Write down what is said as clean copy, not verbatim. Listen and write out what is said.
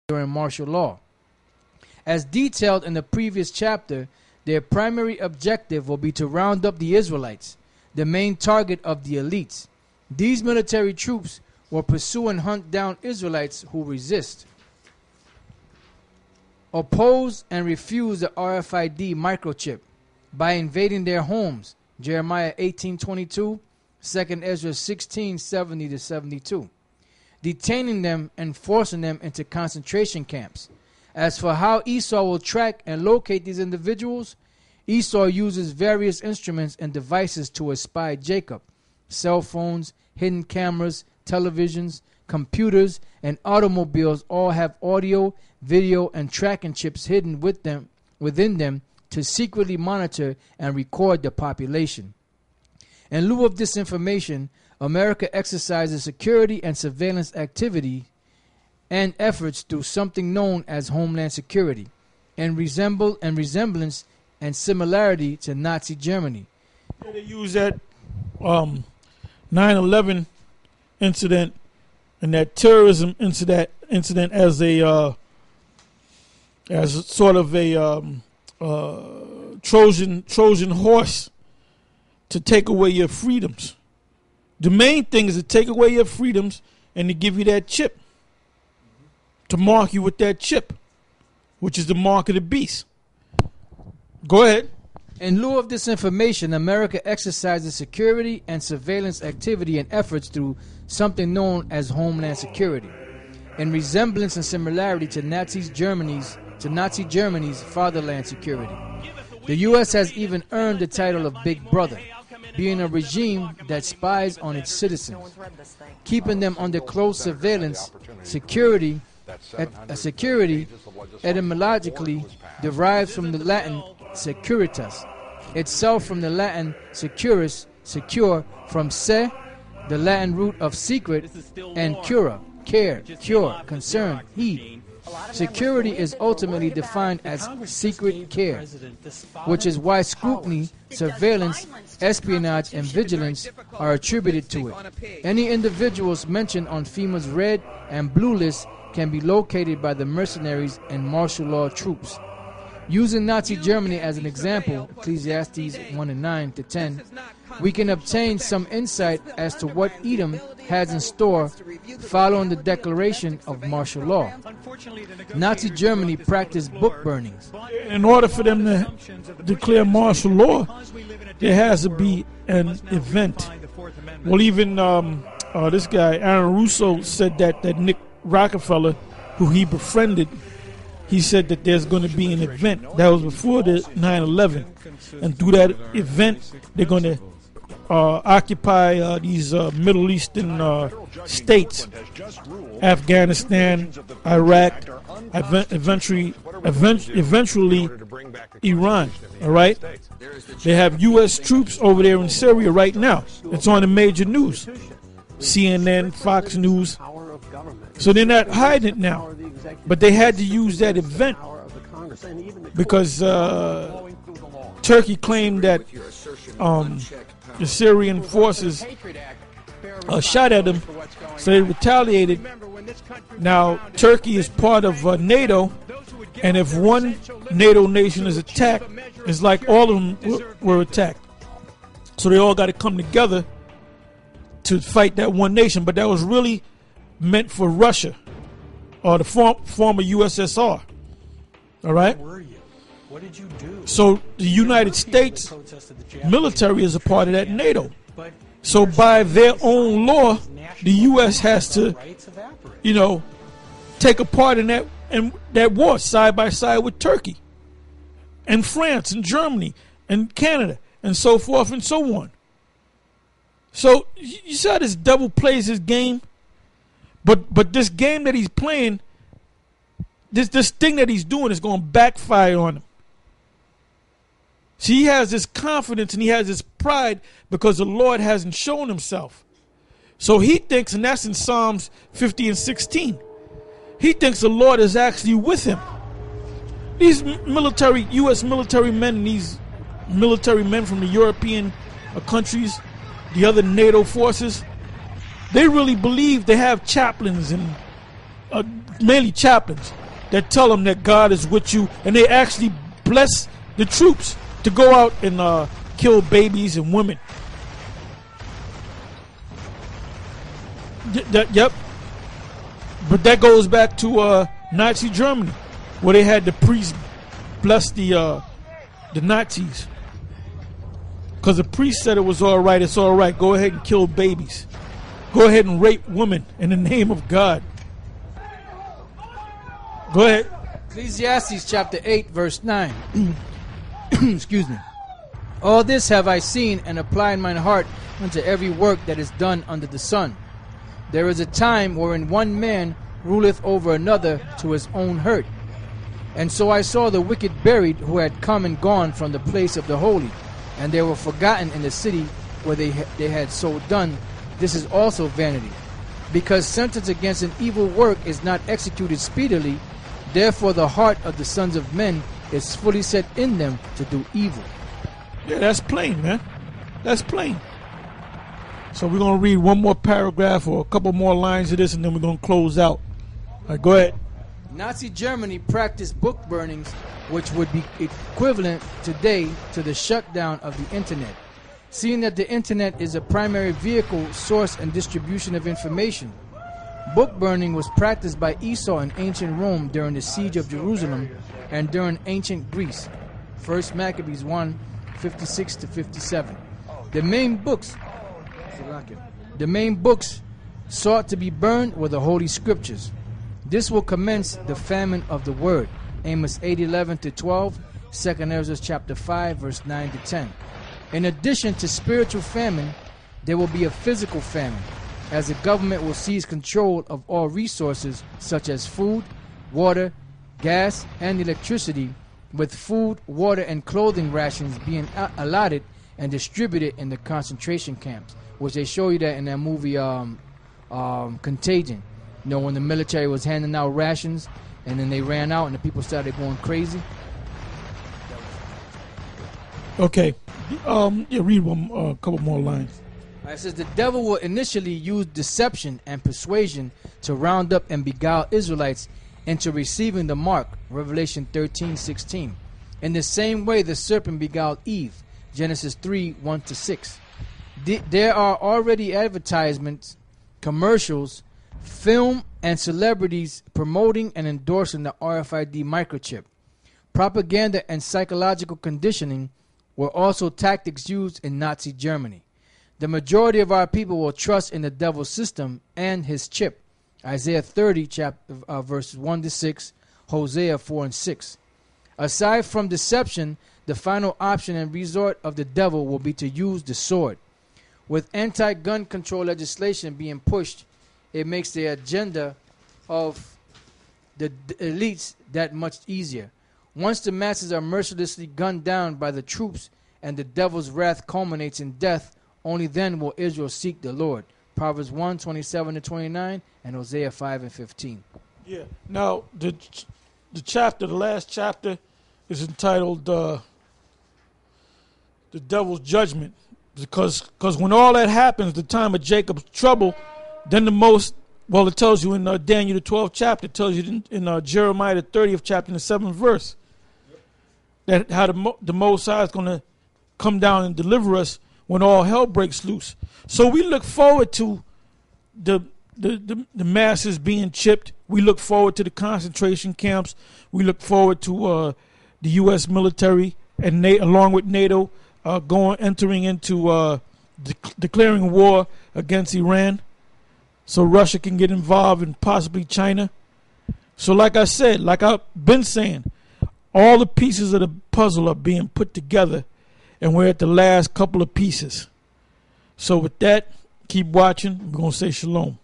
during martial law. As detailed in the previous chapter, their primary objective will be to round up the Israelites, the main target of the elites. These military troops will pursue and hunt down Israelites who resist, oppose, and refuse the RFID microchip by invading their homes. Jeremiah 18:22, 2 Ezra 16:70-72. Detaining them and forcing them into concentration camps. As for how Esau will track and locate these individuals, Esau uses various instruments and devices to espy Jacob. Cell phones, hidden cameras, televisions, computers, and automobiles all have audio, video, and tracking chips hidden within them to secretly monitor and record the population. In lieu of this information, America exercises security and surveillance activity and efforts through something known as Homeland Security, and resemblance and similarity to Nazi Germany. They use that 9/11 incident and that terrorism incident as a sort of a Trojan horse to take away your freedoms. The main thing is to take away your freedoms and to give you that chip, to mark you with that chip, which is the mark of the beast. Go ahead. In lieu of this information, America exercises security and surveillance activity and efforts through something known as Homeland Security, in resemblance and similarity to Nazi Germany's fatherland security. The U.S. has even earned the title of Big Brother, being a regime that spies on its citizens, keeping them under close surveillance. Security etymologically derives from the Latin securitas, itself from the Latin securus, secure, from se, the Latin root of secret, and cura, care, cure, concern, heed. Security is ultimately defined as secret care, which is why scrutiny, surveillance, espionage, and vigilance are attributed to it. Any individuals mentioned on FEMA's red and blue list can be located by the mercenaries and martial law troops. Using Nazi Germany as an example, Ecclesiastes 1:9-10, we can obtain some insight as to what Edom has in store following the declaration of martial law. Nazi Germany practiced book burnings. In order for them to declare martial law, there has to be an event. Well, even this guy, Aaron Russo, said that Nick Rockefeller, who he befriended, he said that there's going to be an event. That was before the 9/11. And through that event, they're going to occupy these Middle Eastern states, Afghanistan, Iraq, eventually Iran. All right? They have U.S. troops over there in Syria right now. It's on the major news. CNN, Fox News. So they're not hiding it now. But they had to use that event because Turkey claimed that the Syrian forces shot at them, so they retaliated. Now, Turkey is part of NATO, and if one NATO nation is attacked, it's like all of them were attacked. So they all got to come together to fight that one nation. But that was really meant for Russia, or the former USSR. All right? What did you do? So the United States military is a part of that NATO. So by their own law, the U.S. has to, take a part in that war side by side with Turkey and France and Germany and Canada and so forth and so on. So you see how this devil plays his game? But this game that he's playing, this thing that he's doing is going to backfire on him. See, he has this confidence and he has this pride because the Lord hasn't shown himself. So he thinks, and that's in Psalms 50 and 16, he thinks the Lord is actually with him. These U.S. military men and these military men from the European countries, the other NATO forces, they really believe they have chaplains and mainly chaplains, that tell them that God is with you, and they actually bless the troops to go out and kill babies and women. Yep. But that goes back to Nazi Germany, where they had the priests bless the Nazis. Because the priest said it was all right, it's all right. Go ahead and kill babies. Go ahead and rape women in the name of God. Go ahead. Ecclesiastes chapter 8, verse 9. Excuse me. All this have I seen and applied mine heart unto every work that is done under the sun. There is a time wherein one man ruleth over another to his own hurt. And so I saw the wicked buried who had come and gone from the place of the holy, and they were forgotten in the city where they had so done. This is also vanity. Because sentence against an evil work is not executed speedily, therefore the heart of the sons of men is fully set in them to do evil. Yeah, that's plain, man. That's plain. So we're going to read one more paragraph or a couple more lines of this, and then we're going to close out. All right, go ahead. Nazi Germany practiced book burnings, which would be equivalent today to the shutdown of the internet. Seeing that the internet is a primary vehicle, source, and distribution of information, book burning was practiced by Esau in ancient Rome during the siege of Jerusalem and during ancient Greece. 1 Maccabees 1, 56 to 57. The main books sought to be burned were the Holy Scriptures. This will commence the famine of the word. Amos 8:11 to 12, 2 Ezra chapter 5, verse 9 to 10. In addition to spiritual famine, there will be a physical famine, as the government will seize control of all resources such as food, water, gas, and electricity, with food, water, and clothing rations being allotted and distributed in the concentration camps, which they show you that in that movie Contagion. You know, when the military was handing out rations and then they ran out and the people started going crazy. Okay. Yeah, read one couple more lines. It says, the devil will initially use deception and persuasion to round up and beguile Israelites into receiving the mark, Revelation 13:16. In the same way the serpent beguiled Eve, Genesis 3:1 to 6. There are already advertisements, commercials, film, and celebrities promoting and endorsing the RFID microchip. Propaganda and psychological conditioning were also tactics used in Nazi Germany. The majority of our people will trust in the devil's system and his chip. Isaiah 30, verses 1 to 6, Hosea 4 and 6. Aside from deception, the final option and resort of the devil will be to use the sword. With anti-gun control legislation being pushed, it makes the agenda of the elites that much easier. Once the masses are mercilessly gunned down by the troops and the devil's wrath culminates in death, only then will Israel seek the Lord. Proverbs 1, 27 to 29, and Hosea 5 and 15. Yeah. Now, the last chapter is entitled The Devil's Judgment. Because when all that happens, the time of Jacob's trouble, then it tells you in Daniel the 12th chapter, it tells you in Jeremiah the 30th chapter in the 7th verse, that how the Most High is going to come down and deliver us when all hell breaks loose. So we look forward to the masses being chipped. We look forward to the concentration camps. We look forward to the U.S. military and along with NATO entering into declaring war against Iran, so Russia can get involved and possibly China. So like I said, like I've been saying, all the pieces of the puzzle are being put together, and we're at the last couple of pieces. So with that, keep watching. We're going to say shalom.